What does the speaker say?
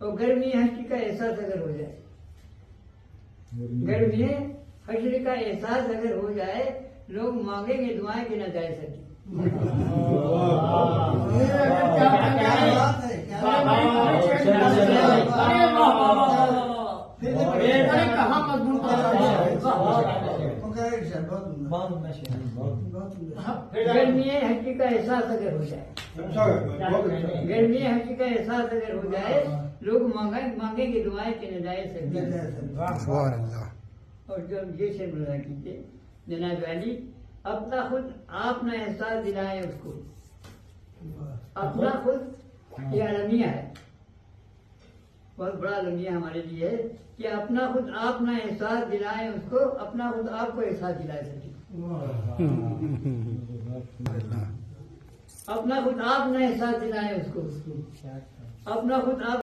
اور گرمی ہستی کا احساس اگر ہو جائے، گرمی حشر کا احساس اگر ہو جائے، لوگ مانگیں گے دعائیں کہ نہ جائے سکتی. گرمی ہستی کا احساس اگر ہو جائے، گرمی ہستی کا احساس اگر ہو جائے، لوگ مانگیں گے دعائیں کہ نہ جائے سکتی. اور جو یہ سے بلا کیجیے جناب علی، اپنا خود آپ نہ احساس دلائیں اس کو. اپنا خود یہ المیہ ہے، بہت بڑا المیہ ہمارے لیے ہے کہ اپنا خود آپ نہ احساس دلائیں اس کو، اپنا خود آپ کو احساس دلا سکے. اپنا خود آپ نہ احساس دلائیں اس کو، اپنا خود آپ